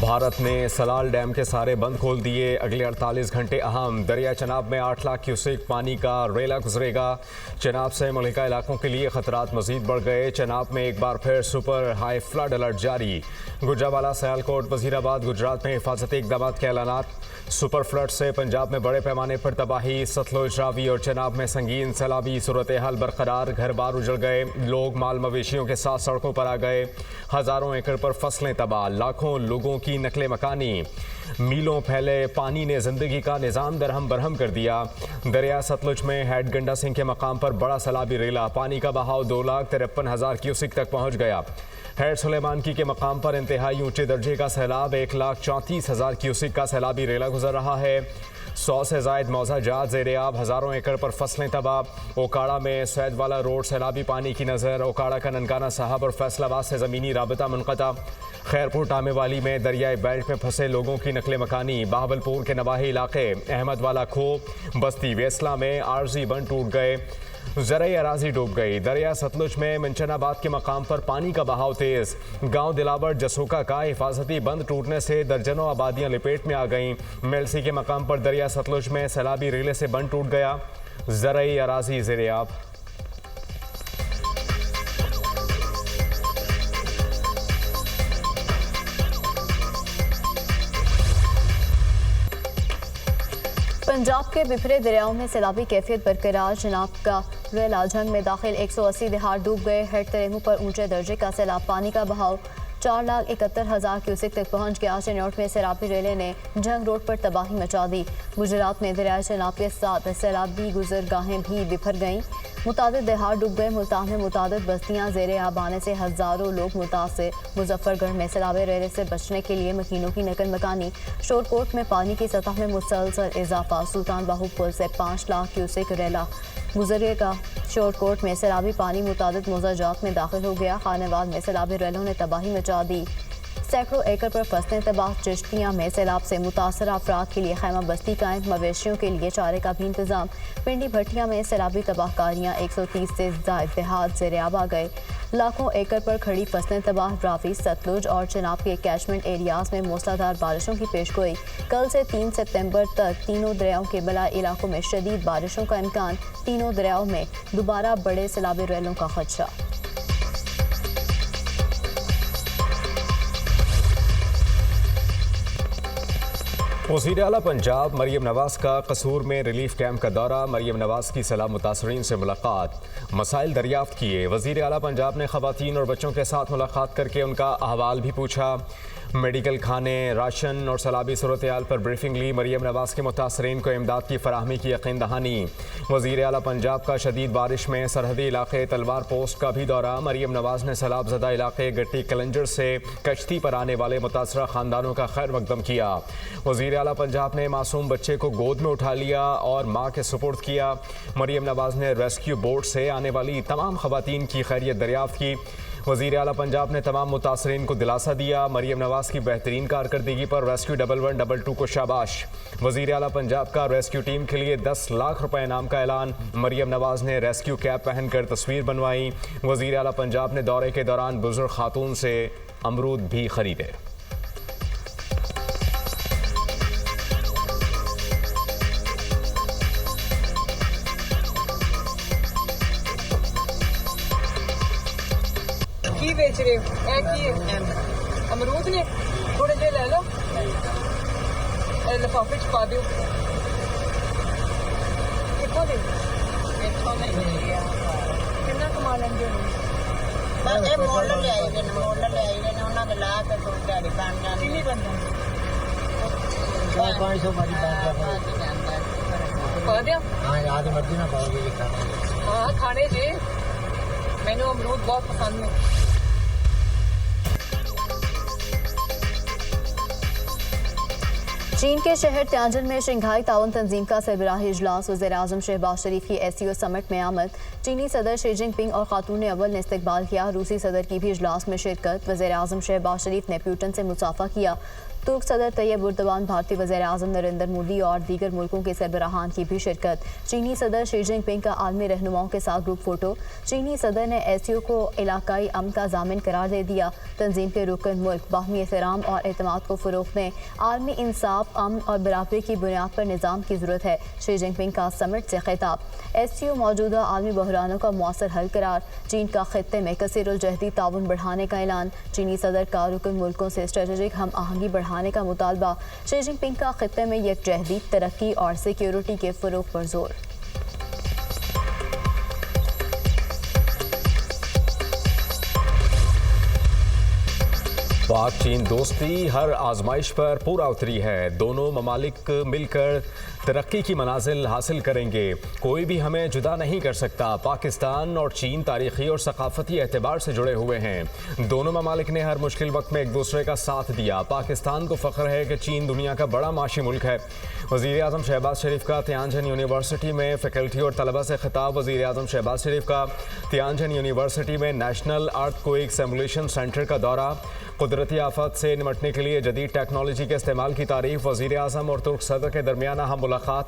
भारत ने सलाल डैम के सारे बंद खोल दिए। अगले 48 घंटे अहम। दरिया चनाब में 8 लाख क्यूसेक पानी का रेला गुजरेगा। चनाब से मलिका इलाकों के लिए खतरात मजीद बढ़ गए। चनाब में एक बार फिर सुपर हाई फ्लड अलर्ट जारी। गुजरावाला, सियालकोट, वजीराबाद, गुजरात में हिफाजती इकदाम के ऐलानात। सुपर फ्लड से पंजाब में बड़े पैमाने पर तबाही। सतलुज, रावी और चनाब में संगीन सैलाबी सूरत हाल बरकरार। घर बार उजड़ गए। लोग माल मवेशियों के साथ सड़कों पर आ गए। हजारों एकड़ पर फसलें तबाह। लाखों लोगों की नकले मकानी। मीलों फैले पानी ने जिंदगी का निज़ाम दरहम बरहम कर दिया। दरिया सतलुज में हेड गंडा सिंह के मकाम पर बड़ा सैलाबी रेला। पानी का बहाव 2,53,000 क्यूसिक तक पहुंच गया। हेड सुलेमानकी के मकाम पर इंतहाई ऊंचे दर्जे का सैलाब 1,34,000 क्यूसिक का सैलाबी रेला गुजर रहा है। 100 से जायद मौजा जात ज़ेर-ए-आब। हज़ारों एकड़ पर फसलें तबाह। ओकाड़ा में सैद वाला रोड सैलाबी पानी की नज़र। ओकाड़ा का ननकाना साहब और फैसलाबाद से ज़मीनी राबता मुनक़ता। खैरपुर टामेवाली में दरियाई बेल्ट में फंसे लोगों की नकले मकानी। बहावलपुर के नवाही इलाके अहमद वाला खो, बस्ती वेसला में आरजी बंद टूट गए। ज़रई अराजी डूब गई। दरिया सतलुज में मंचनाबाद के मकाम पर पानी का बहाव तेज। गांव दिलावर जसोका का हिफाजती बंद टूटने से दर्जनों आबादियां लपेट में आ गईं। मेलसी के मकाम पर दरिया सतलुज में सैलाबी रेले से बंद टूट गया। ज़रई अराजी ज़ेर-ए-आब। पंजाब के बिफरे दरियाओं में सैलाबी कैफियत बरकरार। चनाब का रेला जंग में दाखिल 180 दिहाड़ डूब गए। हेड तरेमू पर ऊंचे दर्जे का सैलाब। पानी का बहाव 4,71,000 क्यूसिक तक पहुंच गया। चनौट में सैलाबी रेले ने जंग रोड पर तबाही मचा दी। गुजरात में दरिया चनाब के साथ सैलाबी गुजरगाहें भी बिफर गईं। मुतादिद दिहाड़ डूब गए। मुल्तान में मुतादिद बस्तियां ज़ेर-ए-आब आने से हज़ारों लोग मुतासर। मुजफ्फरगढ़ में सैलाबी रेले से बचने के लिए मकीनों की नकल मकानी। शोरकोट में पानी की सतह में मुसलसल इजाफा। सुल्तान बाहू पुल से 5 लाख क्यूसेक रेला गुजरेगा। शोरकोट में सैलाबी पानी मुतादिद मोजाजात में दाखिल हो गया। खानेवाद में सैलाबी रेलों ने तबाही मचा दी। सैकड़ों एकड़ पर फसलें तबाह। चिश्तियाँ में सैलाब से मुतासर अफराद के लिए खैमा बस्ती कायम। मवेशियों के लिए चारे का भी इंतजाम। पिंडी भट्टिया में सैलाबी तबाहकारियाँ। 130 से जायद देहात ज़ेर-ए-आब आ गए। लाखों एकड़ पर खड़ी फसलें तबाह। रावी, सतलुज और चनाब के कैचमेंट एरियाज में मूसलाधार बारिशों की पेशगोई। कल से 3 सितंबर तक तीनों दरियाओं के बलाई इलाकों में शदीद बारिशों का इम्कान। तीनों दरियाओं में दोबारा बड़े सैलाबी रेलों का खदशा। वज़ीर आला पंजाब मरीम नवाज़ का कसूर में रिलीफ कैंप का दौरा। मरीम नवाज़ की सलाह मुतासरीन से मुलाकात। मसाइल दरियाफ्त किए। वज़ीर आला पंजाब ने ख़वातीन और बच्चों के साथ मुलाकात करके उनका अहवाल भी पूछा। मेडिकल खाने, राशन और सैलाबी सूरत हाल पर ब्रीफिंग ली। मरीम नवाज़ के मुतासरीन को इमदाद की फराहमी की यकीन दहानी। वज़ीर आला पंजाब का शदीद बारिश में सरहदी इलाके तलवार पोस्ट का भी दौरा। मरीम नवाज़ ने सैलाब ज़दा इलाके गट्टी कलंजर से कश्ती पर आने वाले मुतासरा ख़ानदानों का खैर मकदम किया। वज़ीर आला पंजाब ने मासूम बच्चे को गोद में उठा लिया और माँ के सुपुर्द किया। मरीम नवाज़ ने रेस्क्यू बोट से आने वाली तमाम ख़वातीन की खैरियत दरियाफ्त की। वज़ीर आला पंजाब ने तमाम मुतासरीन को दिलासा दिया। मरीम नवाज़ की बेहतरीन कारकर्दगी पर रेस्क्यू 1112 को शाबाश। वज़ीर आला पंजाब का रेस्क्यू टीम के लिए 10 लाख रुपए इनाम का ऐलान। मरीम नवाज़ ने रेस्क्यू कैप पहनकर तस्वीर बनवाई। वज़ीर आला पंजाब ने दौरे के दौरान बुजुर्ग खातून से अमरूद भी खरीदे। बेच रहे हो अमरूद ने थोड़े जे ले लो, लिफाफे च पा दो। कितों दे कितना कमा लेंगे? मोल ले आई ने उन्हां दे ला के तो दिहाड़ी बन जांदी। कितनी बन जांदी? 500 वाली पा दिया। हां, आज मर्जी ना पाओगे ये खाने। हाँ खाने जे, मैंने अमरूद बहुत पसंद है। चीन के शहर तियानजिन में शंघाई ताउन तंजीम का सरबराही इजलास। वज़ीर-ए-आज़म शहबाज शरीफ की SCO समिट में आमद। चीनी सदर शी जिनपिंग और खातून अव्वल ने इस्तकबाल किया। रूसी सदर की भी इजलास में शिरकत। वज़ीर आज़म शहबाज शरीफ ने प्यूटन से मुसाफा किया। तुर्क सदर तैयब एर्दोगान, भारतीय वज़ीर आज़म नरेंद्र मोदी और दीगर मुल्कों के सरबराहान की भी शिरकत। चीनी सदर शी जिनपिंग का आलमी रहनुमाओं के साथ ग्रुप फोटो। चीनी सदर ने एससीओ को इलाकाई अमन का ज़ामिन करार दे दिया। तंजीम के रुकन मुल्क बाहमी एहतराम और एतमाद को फ़रोग़ दें। आलमी इंसाफ, अमन और बराबरी की बुनियाद पर निज़ाम की ज़रूरत है। शी जिनपिंग का समिट से खिताब। एससीओ मौजूदा आलमी बहरानों का मौसर हल करार। चीन का खित्ते में कसीरुल-जहदी ताउन बढ़ाने का ऐलान। चीनी सदर का रुकन मुल्कों से स्ट्रेटेजिक हम आहंगी बढ़ाने का मुतालबा। शी जिनपिंग का खित्ते में यकजहती, तरक्की और सिक्योरिटी के फ़रोग़ पर जोर। पाक चीन दोस्ती हर आजमाइश पर पूरा उतरी है। दोनों ममालिक मिलकर तरक्की की मनाजिल हासिल करेंगे। कोई भी हमें जुदा नहीं कर सकता। पाकिस्तान और चीन तारीखी और सकाफती एतबार से जुड़े हुए हैं। दोनों ममालिक ने हर मुश्किल वक्त में एक दूसरे का साथ दिया। पाकिस्तान को फ़ख्र है कि चीन दुनिया का बड़ा माशी मुल्क है। वज़ीर आज़म शहबाज शरीफ का तियानजन यूनिवर्सिटी में फ़ैकल्टी और तलबा से खिताब। वज़ीर आज़म शहबाज शरीफ का तियानजन यूनिवर्सिटी में नेशनल अर्थक्वेक सिमुलेशन सेंटर का दौरा। कुदरती आफत से निमटने के लिए जदीद टेक्नोलॉजी के इस्तेमाल की तारीफ। वज़ीर आज़म और तुर्क सदर के दरमियान अहम मुलाकात।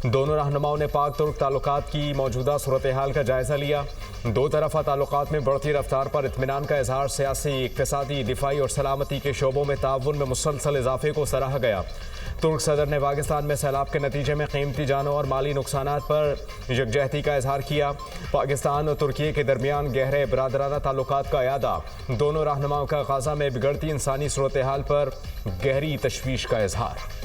दोनों रहनुमाओं ने पाक तुर्क ताल्लुकात की मौजूदा सूरत हाल का जायज़ा लिया। दो तरफ़ा ताल्लुकात में बढ़ती रफ्तार पर इत्मीनान का इजहार। सियासी, इक़्तिसादी, दिफाई और सलामती के शोबों में ताउन में मुसलसल इजाफे को सराहा गया। तुर्क सदर ने पाकिस्तान में सैलाब के नतीजे में कीमती जानों और माली नुकसानात पर यकजहती का इजहार किया। पाकिस्तान और तुर्की के दरमियान गहरे बरादराना ताल्लुकात का इयादा। दोनों रहनुमाओं का गाज़ा में बिगड़ती इंसानी सूरत हाल पर गहरी तशवीश का इजहार।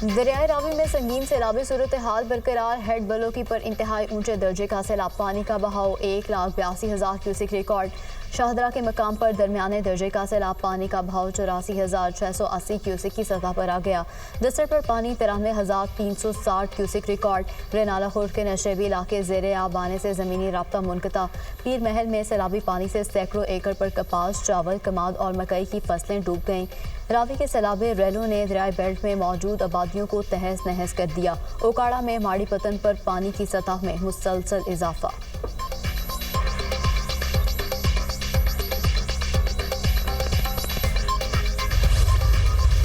दरियाए रावी में संगीन सैलाबी सूरत हाल बरकरार। हेड बलोकी पर इंतहाई ऊंचे दर्जे का सैलाब। पानी का बहाव 1,82,000 क्यूसिक रिकॉर्ड। शाहदरा के मकाम पर दरमियाने दर्जे का सैलाब। पानी का बहाव 84,680 क्यूसिक की सतह पर आ गया। दस्तर पर पानी 93,360 क्यूसिक रिकॉर्ड। रेनाला खुर्द के नशेबी इलाके ज़ेरे आब आने से ज़मीनी राब्ता मुनक़ता। पीर महल में सैलाबी पानी से सैकड़ों एकड़ पर कपास, चावल, कमाद और मकई की फसलें डूब गईं। रावी के सैलाबी रेलों ने दरियाई बेल्ट में मौजूद आबादियों को तहस नहस कर दिया। ओकाड़ा में माड़ी पतन पर पानी की सतह में मुसलसल इजाफा।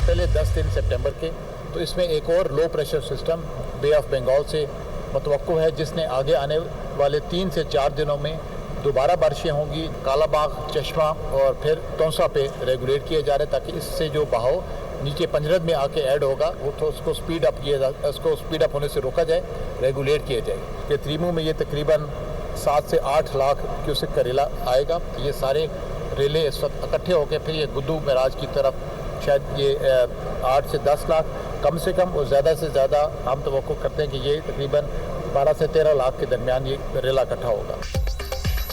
पहले 10 सितंबर के, तो इसमें एक और low pressure system bay of Bengal से मुतवक्को है, जिसने आगे आने वाले 3 से 4 दिनों में दोबारा बारिशें होंगी। कालाबाग, चश्मा और फिर तौसा पे रेगुलेट किए जा रहे हैं, ताकि इससे जो बहाव नीचे पंजरत में आके ऐड होगा वो तो उसको स्पीड अप होने से रोका जाए, रेगुलेट किया जाए। कि त्रीमू में ये तकरीबन 7 से 8 लाख क्यूसिक का रेला आएगा। ये सारे रेले इस वक्त इकट्ठे होकर फिर ये गुद्दू मराज की तरफ शायद ये 8 से 10 लाख कम से कम और ज़्यादा से ज़्यादा हम तवक्को करते हैं कि ये तकरीबन 12 से 13 लाख के दरमियान ये रेला इकट्ठा होगा।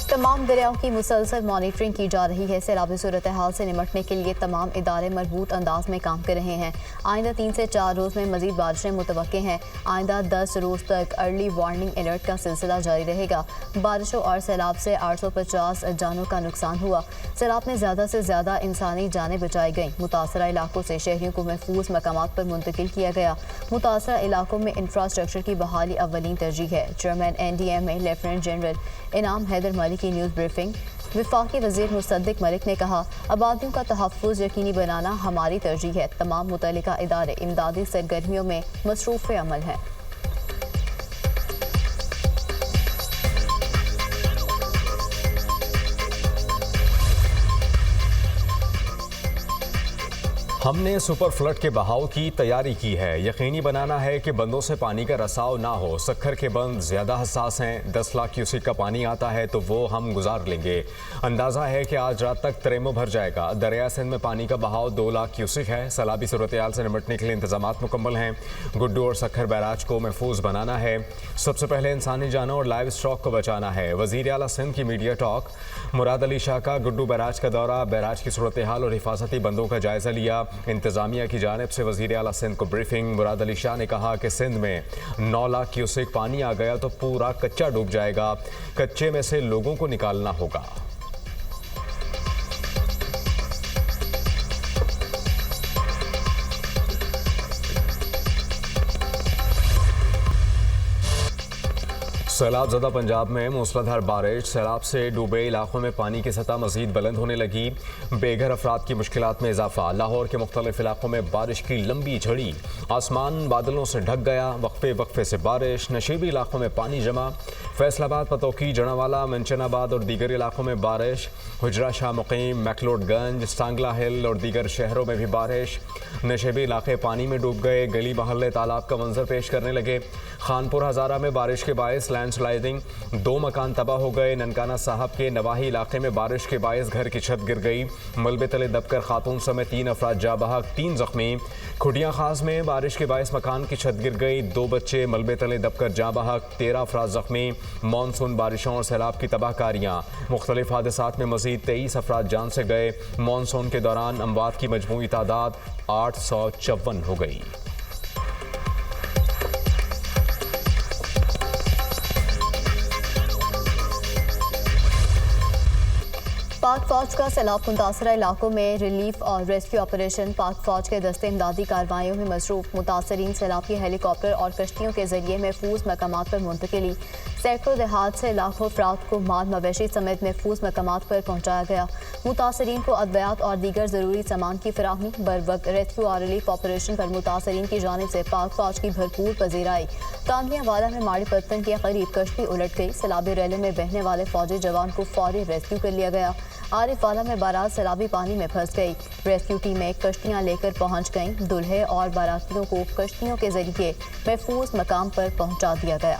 तमाम दरियाओं की मुसलसल मॉनिटरिंग की जा रही है। सैलाबी सूरत हाल से निमटने के लिए तमाम इदारे मजबूत अंदाज में काम कर रहे हैं। आइंदा 3 से 4 रोज़ में मजीद बारिशें मुतवक्के हैं। आइंदा 10 रोज़ तक अर्ली वार्निंग अलर्ट का सिलसिला जारी रहेगा। बारिशों और सैलाब से 850 जानों का नुकसान हुआ। सैलाब में ज़्यादा से ज़्यादा इंसानी जानें बचाई गईं। मुतासरा इलाकों से शहरियों को महफूज मकामात पर मुंतकिल किया गया। मुतासरा इलाकों में इंफ्रास्ट्रक्चर की बहाली अव्वलीन तरजीह है। चेयरमैन NDMA लेफ्टिनेंट जनरल इनाम हैदर मलिक की न्यूज़ ब्रीफिंग। वफाकी वज़ीर मुसद्दिक मलिक ने कहा, आबादियों का तहफ़्फ़ुज़ यकीनी बनाना हमारी तरजीह है। तमाम मुतल्लिका इदारे इमदादी सरगर्मियों में मसरूफ़ अमल हैं। हमने सुपर फ्लड के बहाव की तैयारी की है। यकीनी बनाना है कि बंदों से पानी का रसाव ना हो। सक्खर के बंद ज़्यादा हसास हैं। 10 लाख क्यूसिक का पानी आता है तो वो हम गुजार लेंगे। अंदाज़ा है कि आज रात तक त्रेमो भर जाएगा। दरिया सिंध में पानी का बहाव 2 लाख क्यूसिक है। सैलाबी सूरत-ए-हाल से निपटने के लिए इंतजामात मुकम्मल हैं। गुड्डू और सक्खर बैराज को महफूज बनाना है। सबसे पहले इंसानी जानों और लाइव स्टॉक को बचाना है। वज़ीर आला सिंध की मीडिया टॉक। मुराद अली शाह का गुड्डू बैराज का दौरा। बैराज की सूरत-ए-हाल और हिफाजती बंदों का जायज़ा लिया। इंतजामिया की जानिब से वज़ीर आला सिंध को ब्रीफिंग। मुराद अली शाह ने कहा कि सिंध में 9 लाख क्यूसेक पानी आ गया तो पूरा कच्चा डूब जाएगा। कच्चे में से लोगों को निकालना होगा। सैलाब ज़दा पंजाब में मूसलाधार बारिश, सैलाब से डूबे इलाकों में पानी की सतह मजीद बुलंद होने लगी। बेघर अफराद की मुश्किलात में इजाफा। लाहौर के मुख्तलिफ इलाकों में बारिश की लंबी झड़ी, आसमान बादलों से ढक गया। वक्फे वक्फे से बारिश, नशीबी इलाकों में पानी जमा। फैसलाबाद, पतौकी, जनावाला, मंचनाबाद और दीगर इलाकों में बारिश। हुजरा शाह मुकीम, मैकलोडगंज, सांगला हिल और दीगर शहरों में भी बारिश। नशीबी इलाके पानी में डूब गए। गली मोहल्ले तालाब का मंजर पेश करने लगे। खानपुर हज़ारा में बारिश के बायस लैंडस्लाइडिंग, 2 मकान तबाह हो गए। ननकाना साहब के नवाही इलाके में बारिश के बायस घर की छत गिर गई। मलबे तले दबकर खातून समेत 3 अफराद जा बहक, 3 जख्मी। खुटिया खास में बारिश के बायस मकान की छत गिर गई। 2 बच्चे मलबे तले दबकर जा बहक, 13 अफराद जख्मी। मानसून बारिशों और सैलाब की तबाहकारियाँ। मुख्तलिफ हादसात में मजीद 23 अफराद जान से गए। मानसून के दौरान अमवात की मजमूई तादाद 854 हो गई। पाक फौज का सैलाब मुतासरा इलाकों में रिलीफ और रेस्क्यू ऑपरेशन। पाक फौज के दस्ते इमदादी कार्रवाइयों में मसरूफ। मुतासरीन सैलाब की हेलीकॉप्टर और कश्तियों के जरिए महफूज मकामात पर मुंतकिली। सैकड़ों देहात से लाखों अफराद को माल मवेशी समेत महफूज मकामात पर पहुँचाया गया। मुतासरीन को अद्वियात और दीगर ज़रूरी सामान की फराहमी। बर वक्त रेस्क्यू और रिलीफ ऑपरेशन पर मुतासरीन की जानिब से पाक फौज की भरपूर पजीराई। कांदियावाला में माड़ी पत्तन के करीब कश्ती उलट गई। सैलाबी रैले में बहने वाले फौजी जवान को फौरी रेस्क्यू कर लिया गया। आरिफवाला में बारात सैलाबी पानी में फंस गई। रेस्क्यू टीमें कश्तियां लेकर पहुंच गईं। दुल्हे और बारातियों को कश्तियों के जरिए महफूज मकाम पर पहुंचा दिया गया।